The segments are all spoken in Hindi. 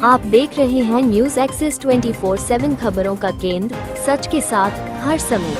आप देख रहे हैं न्यूज एक्सेस 24/7 खबरों का केंद्र, सच के साथ हर समय।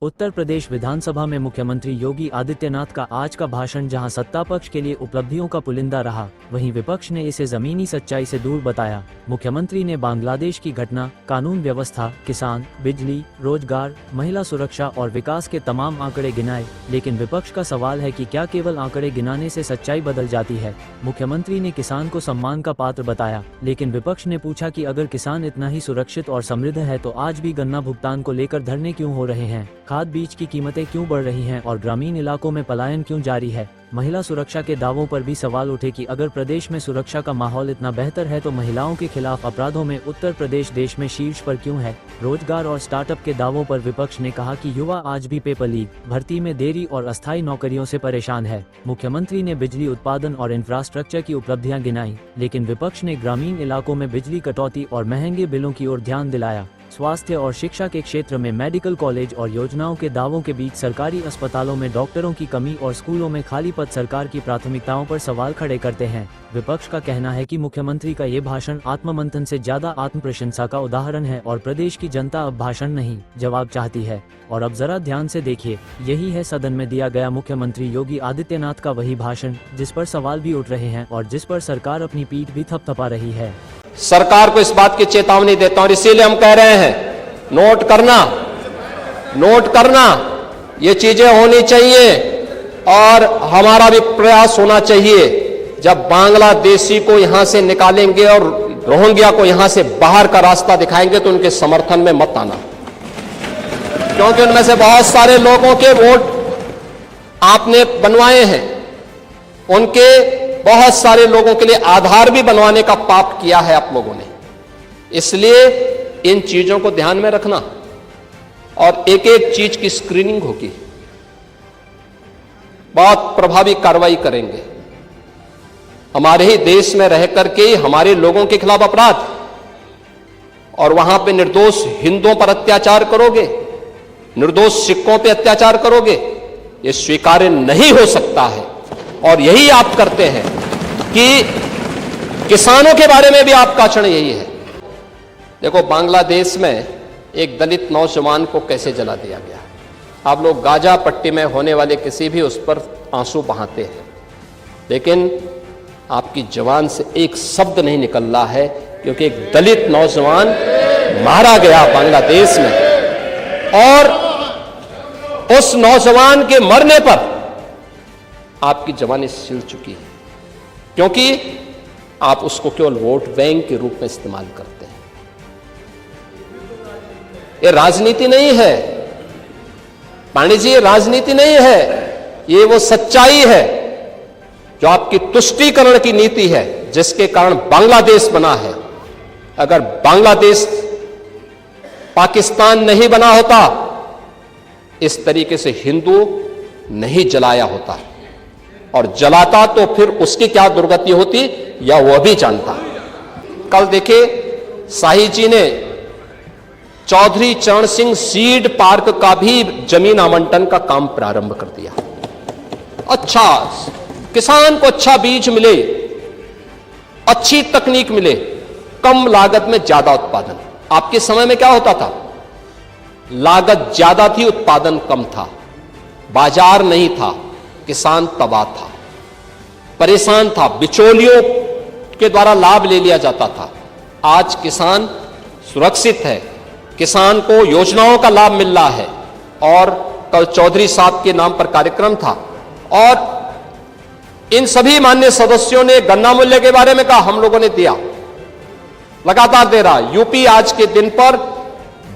उत्तर प्रदेश विधानसभा में मुख्यमंत्री योगी आदित्यनाथ का आज का भाषण जहां सत्ता पक्ष के लिए उपलब्धियों का पुलिंदा रहा, वहीं विपक्ष ने इसे जमीनी सच्चाई से दूर बताया। मुख्यमंत्री ने बांग्लादेश की घटना, कानून व्यवस्था, किसान, बिजली, रोजगार, महिला सुरक्षा और विकास के तमाम आंकड़े गिनाए, लेकिन विपक्ष का सवाल है कि क्या केवल आंकड़े गिनाने से सच्चाई बदल जाती है। मुख्यमंत्री ने किसान को सम्मान का पात्र बताया, लेकिन विपक्ष ने पूछा कि अगर किसान इतना ही सुरक्षित और समृद्ध है तो आज भी गन्ना भुगतान को लेकर धरने क्यों हो रहे हैं, खाद बीज की कीमतें क्यों बढ़ रही हैं और ग्रामीण इलाकों में पलायन क्यों जारी है। महिला सुरक्षा के दावों पर भी सवाल उठे कि अगर प्रदेश में सुरक्षा का माहौल इतना बेहतर है तो महिलाओं के खिलाफ अपराधों में उत्तर प्रदेश देश में शीर्ष पर क्यों है। रोजगार और स्टार्टअप के दावों पर विपक्ष ने कहा कि युवा आज भी पेपर लीक, भर्ती में देरी और अस्थायी नौकरियों से परेशान है। मुख्यमंत्री ने बिजली उत्पादन और इंफ्रास्ट्रक्चर की उपलब्धियां गिनाई, लेकिन विपक्ष ने ग्रामीण इलाकों में बिजली कटौती और महंगे बिलों की ओर ध्यान दिलाया। स्वास्थ्य और शिक्षा के क्षेत्र में मेडिकल कॉलेज और योजनाओं के दावों के बीच सरकारी अस्पतालों में डॉक्टरों की कमी और स्कूलों में खाली पद सरकार की प्राथमिकताओं पर सवाल खड़े करते हैं। विपक्ष का कहना है कि मुख्यमंत्री का ये भाषण आत्ममंथन से ज्यादा आत्म प्रशंसा का उदाहरण है और प्रदेश की जनता अब भाषण नहीं, जवाब चाहती है। और अब जरा ध्यान से देखिए, यही है सदन में दिया गया मुख्यमंत्री योगी आदित्यनाथ का वही भाषण जिस पर सवाल भी उठ रहे हैं और जिस पर सरकार अपनी पीठ भी थपथपा रही है। सरकार को इस बात की चेतावनी देता हूं और इसीलिए हम कह रहे हैं नोट करना ये चीजें होनी चाहिए और हमारा भी प्रयास होना चाहिए। जब बांग्लादेशी को यहां से निकालेंगे और रोहिंग्या को यहां से बाहर का रास्ता दिखाएंगे तो उनके समर्थन में मत आना, क्योंकि उनमें से बहुत सारे लोगों के वोट आपने बनवाए हैं, उनके बहुत सारे लोगों के लिए आधार भी बनवाने का पाप किया है आप लोगों ने। इसलिए इन चीजों को ध्यान में रखना और एक एक चीज की स्क्रीनिंग होगी, बहुत प्रभावी कार्रवाई करेंगे। हमारे ही देश में रह करके हमारे लोगों के खिलाफ अपराध और वहां पे निर्दोष हिंदुओं पर अत्याचार करोगे, निर्दोष सिखों पे अत्याचार करोगे, यह स्वीकार्य नहीं हो सकता है। और यही आप करते हैं कि किसानों के बारे में भी आपका आचरण यही है। देखो, बांग्लादेश में एक दलित नौजवान को कैसे जला दिया गया। आप लोग गाजा पट्टी में होने वाले किसी भी उस पर आंसू बहाते हैं, लेकिन आपकी जबान से एक शब्द नहीं निकल रहा है, क्योंकि एक दलित नौजवान मारा गया बांग्लादेश में और उस नौजवान के मरने पर आपकी जबान सिल चुकी है, क्योंकि आप उसको केवल वोट बैंक के रूप में इस्तेमाल करते हैं। ये राजनीति नहीं है पांडे जी, ये राजनीति नहीं है, ये वो सच्चाई है जो आपकी तुष्टीकरण की नीति है, जिसके कारण बांग्लादेश बना है। अगर बांग्लादेश पाकिस्तान नहीं बना होता, इस तरीके से हिंदू नहीं जलाया होता, और जलाता तो फिर उसकी क्या दुर्गति होती या वह भी जानता। कल देखिए, शाही जी ने चौधरी चरण सिंह सीड पार्क का भी जमीन आवंटन का काम प्रारंभ कर दिया। अच्छा, किसान को अच्छा बीज मिले, अच्छी तकनीक मिले, कम लागत में ज्यादा उत्पादन। आपके समय में क्या होता था? लागत ज्यादा थी, उत्पादन कम था, बाजार नहीं था, किसान तबाह था, परेशान था, बिचौलियों के द्वारा लाभ ले लिया जाता था। आज किसान सुरक्षित है, किसान को योजनाओं का लाभ मिल रहा है। और कल चौधरी साहब के नाम पर कार्यक्रम था और इन सभी माननीय सदस्यों ने गन्ना मूल्य के बारे में कहा, हम लोगों ने दिया, लगातार दे रहा। यूपी आज के दिन पर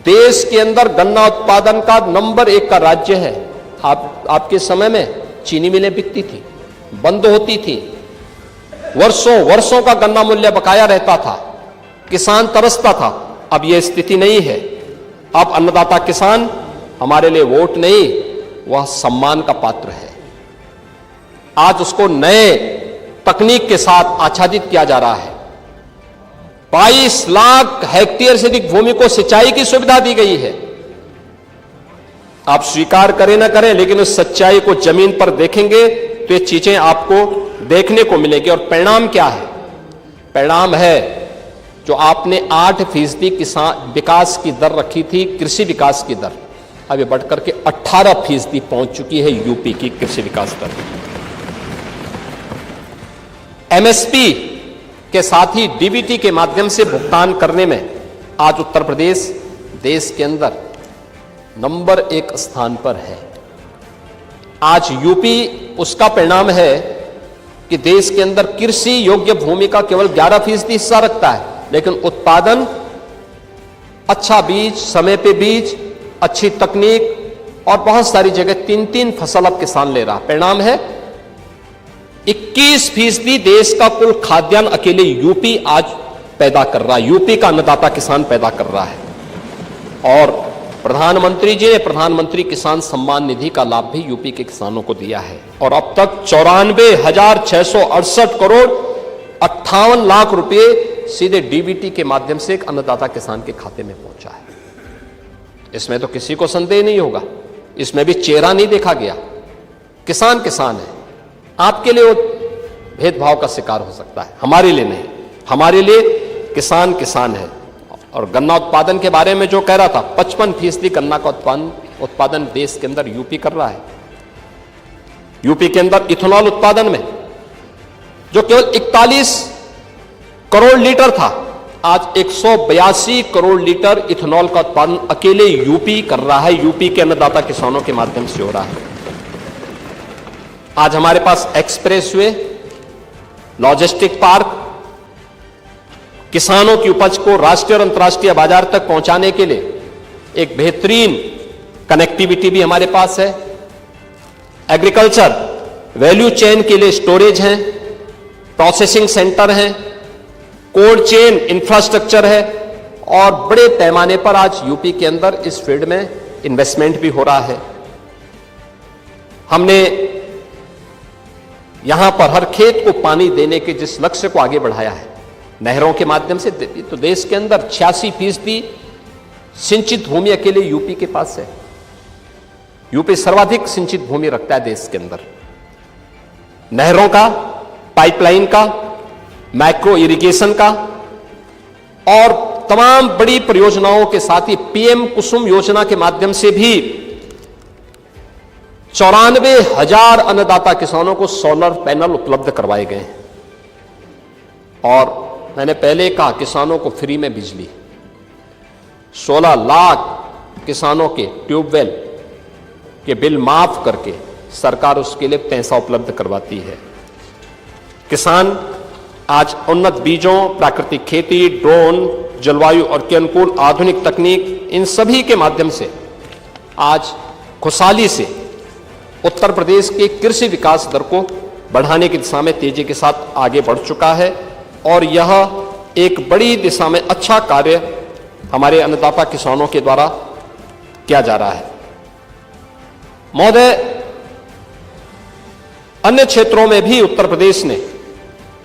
देश के अंदर गन्ना उत्पादन का नंबर 1 का राज्य है। आपके समय में चीनी मिलें बिकती थी, बंद होती थी, वर्षों का गन्ना मूल्य बकाया रहता था, किसान तरसता था। अब यह स्थिति नहीं है। अब अन्नदाता किसान हमारे लिए वोट नहीं, वह सम्मान का पात्र है। आज उसको नए तकनीक के साथ आच्छादित किया जा रहा है। 22 लाख हेक्टेयर से अधिक भूमि को सिंचाई की सुविधा दी गई है। आप स्वीकार करें ना करें, लेकिन उस सच्चाई को जमीन पर देखेंगे तो ये चीजें आपको देखने को मिलेगी। और परिणाम क्या है? परिणाम है जो आपने 8% किसान विकास की दर रखी थी, कृषि विकास की दर, अब ये बढ़कर के 18% पहुंच चुकी है यूपी की कृषि विकास दर। एमएसपी के साथ ही डीबीटी के माध्यम से भुगतान करने में आज उत्तर प्रदेश देश के अंदर नंबर 1 स्थान पर है। आज यूपी उसका परिणाम है कि देश के अंदर कृषि योग्य भूमि का केवल 11% हिस्सा रखता है, लेकिन उत्पादन, अच्छा बीज, समय पे बीज, अच्छी तकनीक और बहुत सारी जगह 3-3 फसल अब किसान ले रहा। परिणाम है 21% देश का कुल खाद्यान्न अकेले यूपी आज पैदा कर रहा है, यूपी का अन्नदाता किसान पैदा कर रहा है। और प्रधानमंत्री जी ने प्रधानमंत्री किसान सम्मान निधि का लाभ भी यूपी के किसानों को दिया है और अब तक 94,668 करोड़ 58 लाख रुपए सीधे डीबीटी के माध्यम से एक अन्नदाता किसान के खाते में पहुंचा है। इसमें तो किसी को संदेह नहीं होगा, इसमें भी चेहरा नहीं देखा गया। किसान किसान है, आपके लिए वो भेदभाव का शिकार हो सकता है, हमारे लिए नहीं। हमारे लिए किसान किसान है। और गन्ना उत्पादन के बारे में जो कह रहा था, 55% गन्ना का उत्पादन देश के अंदर यूपी कर रहा है। यूपी के अंदर इथेनॉल उत्पादन में जो केवल 41 करोड़ लीटर था, आज 182 करोड़ लीटर इथेनॉल का उत्पादन अकेले यूपी कर रहा है, यूपी के अन्नदाता किसानों के माध्यम से हो रहा है। आज हमारे पास एक्सप्रेसवे, लॉजिस्टिक पार्क, किसानों की उपज को राष्ट्रीय और अंतर्राष्ट्रीय बाजार तक पहुंचाने के लिए एक बेहतरीन कनेक्टिविटी भी हमारे पास है। एग्रीकल्चर वैल्यू चेन के लिए स्टोरेज है, प्रोसेसिंग सेंटर है, कोल्ड चेन इंफ्रास्ट्रक्चर है और बड़े पैमाने पर आज यूपी के अंदर इस फील्ड में इन्वेस्टमेंट भी हो रहा है। हमने यहां पर हर खेत को पानी देने के जिस लक्ष्य को आगे बढ़ाया है, नहरों के माध्यम से, तो देश के अंदर 86% सिंचित भूमि अकेले यूपी के पास है। यूपी सर्वाधिक सिंचित भूमि रखता है देश के अंदर। नहरों का, पाइपलाइन का, माइक्रो इरिगेशन का और तमाम बड़ी परियोजनाओं के साथ ही पीएम कुसुम योजना के माध्यम से भी 94,000 अन्नदाता किसानों को सोलर पैनल उपलब्ध करवाए गए हैं। और मैंने पहले कहा, किसानों को फ्री में बिजली, 16 लाख किसानों के ट्यूबवेल के बिल माफ करके सरकार उसके लिए पैसा उपलब्ध करवाती है। किसान आज उन्नत बीजों, प्राकृतिक खेती, ड्रोन, जलवायु और के अनुकूल आधुनिक तकनीक, इन सभी के माध्यम से आज खुशहाली से उत्तर प्रदेश के कृषि विकास दर को बढ़ाने की दिशा में तेजी के साथ आगे बढ़ चुका है और यह एक बड़ी दिशा में अच्छा कार्य हमारे अन्नदाता किसानों के द्वारा किया जा रहा है। महोदय, अन्य क्षेत्रों में भी उत्तर प्रदेश ने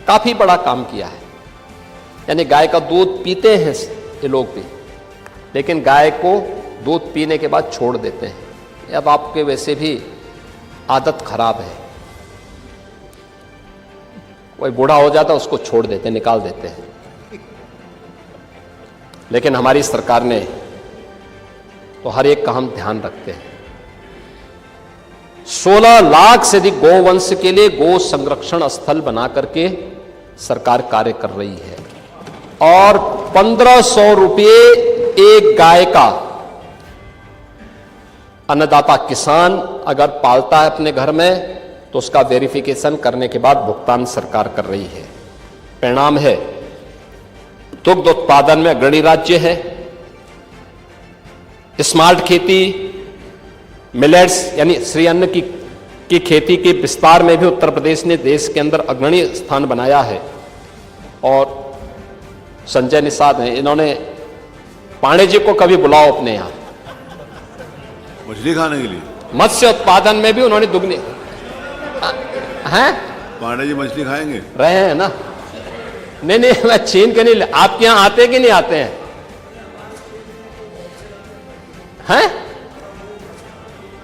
काफी बड़ा काम किया है। यानी गाय का दूध पीते हैं ये लोग भी, लेकिन गाय को दूध पीने के बाद छोड़ देते हैं। अब आपके वैसे भी आदत खराब है, कोई बूढ़ा हो जाता है उसको छोड़ देते हैं, निकाल देते हैं। लेकिन हमारी सरकार ने तो हर एक का हम ध्यान रखते हैं। 16 लाख से अधिक गोवंश के लिए गो संरक्षण स्थल बना करके सरकार कार्य कर रही है और 1500 रुपये एक गाय का अन्नदाता किसान अगर पालता है अपने घर में तो उसका वेरिफिकेशन करने के बाद भुगतान सरकार कर रही है। परिणाम है दुग्ध उत्पादन में अग्रणी राज्य है। स्मार्ट खेती, मिलेट्स यानी श्री अन्न की खेती के विस्तार में भी उत्तर प्रदेश ने देश के अंदर अग्रणी स्थान बनाया है। और संजय निषाद हैं, इन्होंने पांडे जी को कभी बुलाओ अपने यहां मछली खाने के लिए। मत्स्य उत्पादन में भी उन्होंने दुगनी हैं। पांडे जी मछली खाएंगे? रहे हैं ना? नहीं नहीं, मैं छीन के नहीं। आपके यहां आते कि नहीं आते हैं? हैं?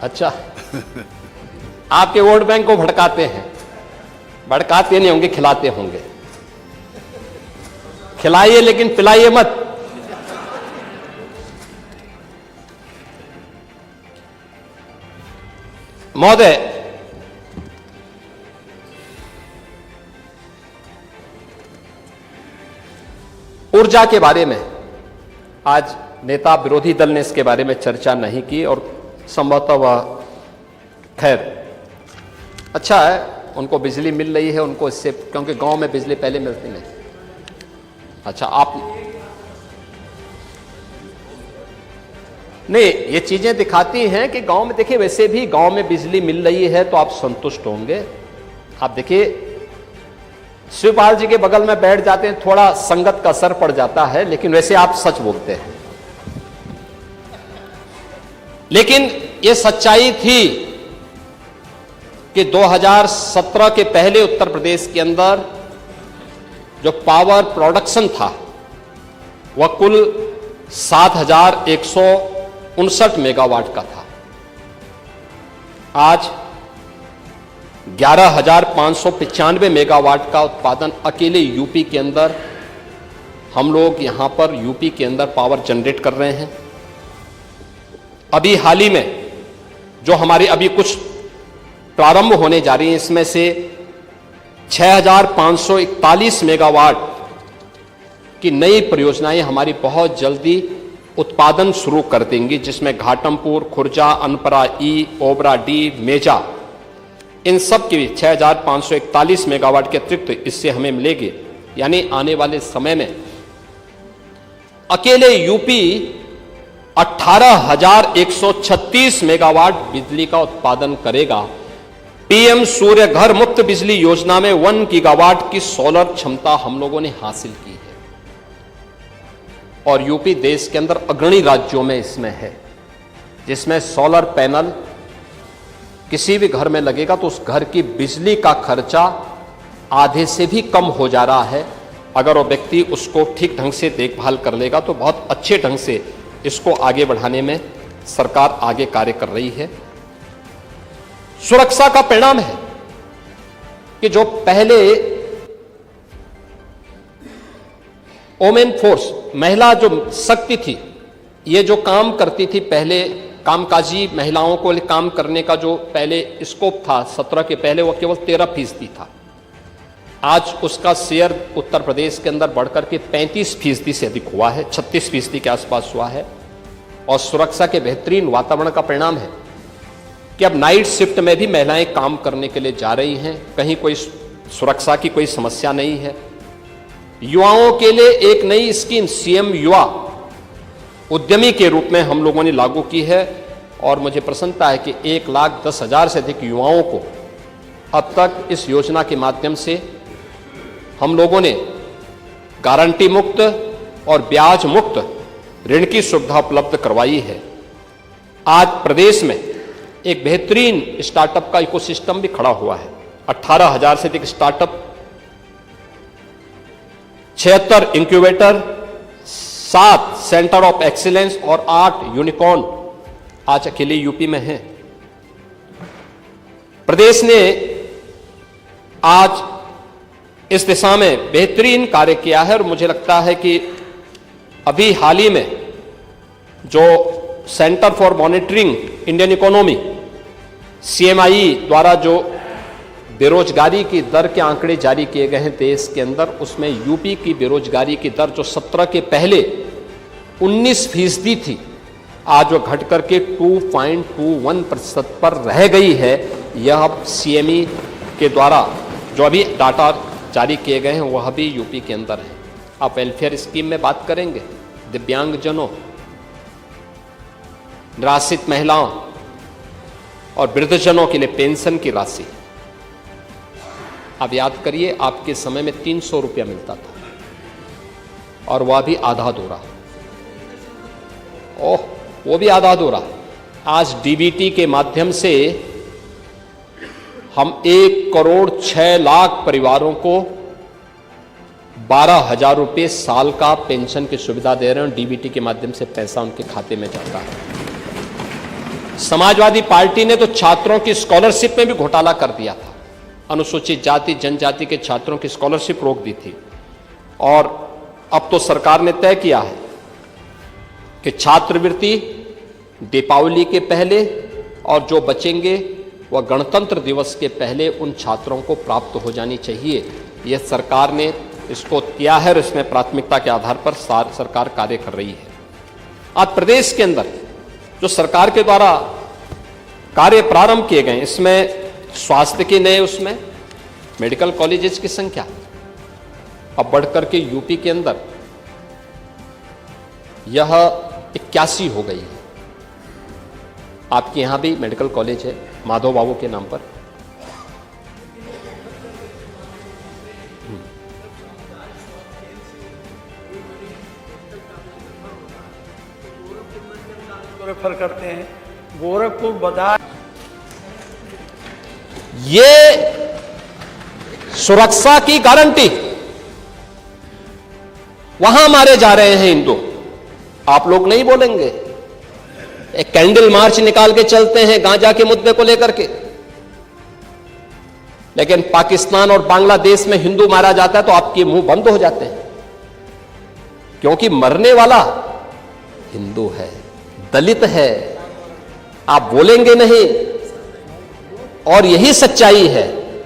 अच्छा, आपके वोट बैंक को भड़काते हैं। भड़काते नहीं होंगे, खिलाते होंगे। खिलाइए लेकिन पिलाइए मत। महोदय, ऊर्जा के बारे में आज नेता विरोधी दल ने इसके बारे में चर्चा नहीं की और संभवतः वह, खैर अच्छा है, उनको बिजली मिल रही है उनको इससे, क्योंकि गांव में बिजली पहले मिलती नहीं। अच्छा, आप नहीं, ये चीजें दिखाती हैं कि गांव में, देखिए वैसे भी गांव में बिजली मिल रही है तो आप संतुष्ट होंगे। आप देखिए शिवपाल जी के बगल में बैठ जाते हैं, थोड़ा संगत का असर पड़ जाता है, लेकिन वैसे आप सच बोलते हैं। लेकिन यह सच्चाई थी कि 2017 के पहले उत्तर प्रदेश के अंदर जो पावर प्रोडक्शन था वह कुल 7,159 मेगावाट का था। आज 11,595 मेगावाट का उत्पादन अकेले यूपी के अंदर, हम लोग यहां पर यूपी के अंदर पावर जनरेट कर रहे हैं। अभी हाल ही में जो हमारी अभी कुछ प्रारंभ होने जा रही है, इसमें से 6,541 मेगावाट की नई परियोजनाएं हमारी बहुत जल्दी उत्पादन शुरू कर देंगी, जिसमें घाटमपुर, खुर्जा, अनपरा ई, ओबरा डी, मेजा, इन सब की 6,541 मेगावाट के अतिरिक्त इससे हमें मिलेगी। यानी आने वाले समय में अकेले यूपी 18,136 मेगावाट बिजली का उत्पादन करेगा। पीएम सूर्य घर मुफ्त बिजली योजना में 1 गीगावाट की सोलर क्षमता हम लोगों ने हासिल की है और यूपी देश के अंदर अग्रणी राज्यों में इसमें है, जिसमें सोलर पैनल किसी भी घर में लगेगा तो उस घर की बिजली का खर्चा आधे से भी कम हो जा रहा है। अगर वो व्यक्ति उसको ठीक ढंग से देखभाल कर लेगा तो बहुत अच्छे ढंग से इसको आगे बढ़ाने में सरकार आगे कार्य कर रही है। सुरक्षा का परिणाम है कि जो पहले वोमेन फोर्स, महिला जो शक्ति थी, ये जो काम करती थी पहले, कामकाजी महिलाओं को काम करने का जो पहले स्कोप था 17 के पहले, वो केवल 13% था। आज उसका शेयर उत्तर प्रदेश के अंदर बढ़कर के 35% से अधिक हुआ है, 36% के आसपास हुआ है। और सुरक्षा के बेहतरीन वातावरण का परिणाम है कि अब नाइट शिफ्ट में भी महिलाएं काम करने के लिए जा रही हैं, कहीं कोई सुरक्षा की कोई समस्या नहीं है। युवाओं के लिए एक नई स्कीम सीएम युवा उद्यमी के रूप में हम लोगों ने लागू की है और मुझे प्रसन्नता है कि 1,10,000 से अधिक युवाओं को अब तक इस योजना के माध्यम से हम लोगों ने गारंटी मुक्त और ब्याज मुक्त ऋण की सुविधा उपलब्ध करवाई है। आज प्रदेश में एक बेहतरीन स्टार्टअप का इकोसिस्टम भी खड़ा हुआ है। 18,000 से अधिक startup, 76 incubator, 7 centre of excellence और 8 यूनिकॉर्न आज अकेले यूपी में हैं। प्रदेश ने आज इस दिशा में बेहतरीन कार्य किया है और मुझे लगता है कि अभी हाल ही में जो centre for monitoring Indian economy CMI द्वारा जो बेरोजगारी की दर के आंकड़े जारी किए गए हैं देश के अंदर, उसमें यूपी की बेरोजगारी की दर जो 17 के पहले 19% थी, आज वो घट करके 2.21% पर रह गई है। यह सीएमई के द्वारा जो अभी डाटा जारी किए गए हैं वह भी यूपी के अंदर है। आप वेलफेयर स्कीम में बात करेंगे, दिव्यांगजनों, निराश्रित महिलाओं और वृद्धजनों के लिए पेंशन की राशि, आप याद करिए आपके समय में 300 रुपया मिलता था और वह भी आधा अधूरा। ओह, वो भी आधा अधूरा। आज डीबीटी के माध्यम से हम 1,06,00,000 परिवारों को 12,000 रुपये साल का पेंशन की सुविधा दे रहे हैं। डीबीटी के माध्यम से पैसा उनके खाते में जाता है। समाजवादी पार्टी ने तो छात्रों की स्कॉलरशिप में भी घोटाला कर दिया था। अनुसूचित जाति जनजाति के छात्रों की स्कॉलरशिप रोक दी थी और अब तो सरकार ने तय किया है कि छात्रवृत्ति दीपावली के पहले और जो बचेंगे वह गणतंत्र दिवस के पहले उन छात्रों को प्राप्त हो जानी चाहिए। यह सरकार ने इसको किया है और इसमें प्राथमिकता के आधार पर सरकार कार्य कर रही है। आज प्रदेश के अंदर जो सरकार के द्वारा कार्य प्रारंभ किए गए, इसमें स्वास्थ्य के नए, उसमें मेडिकल कॉलेजेस की संख्या अब बढ़कर के यूपी के अंदर यह 81 हो गई है। आपके यहां भी मेडिकल कॉलेज है माधव बाबू के नाम पर। रेफर करते हैं गोरखपुर बाजार। ये सुरक्षा की गारंटी वहां मारे जा रहे हैं हिंदू, आप लोग नहीं बोलेंगे। एक कैंडल मार्च निकाल के चलते हैं गांजा के मुद्दे को लेकर के, लेकिन पाकिस्तान और बांग्लादेश में हिंदू मारा जाता है तो आपके मुंह बंद हो जाते हैं, क्योंकि मरने वाला हिंदू है, दलित है, आप बोलेंगे नहीं। और यही सच्चाई है।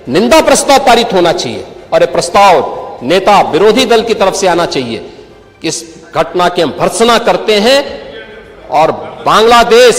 निंदा प्रस्ताव पारित होना चाहिए और यह प्रस्ताव नेता विरोधी दल की तरफ से आना चाहिए। इस घटना की हम भर्त्सना करते हैं और बांग्लादेश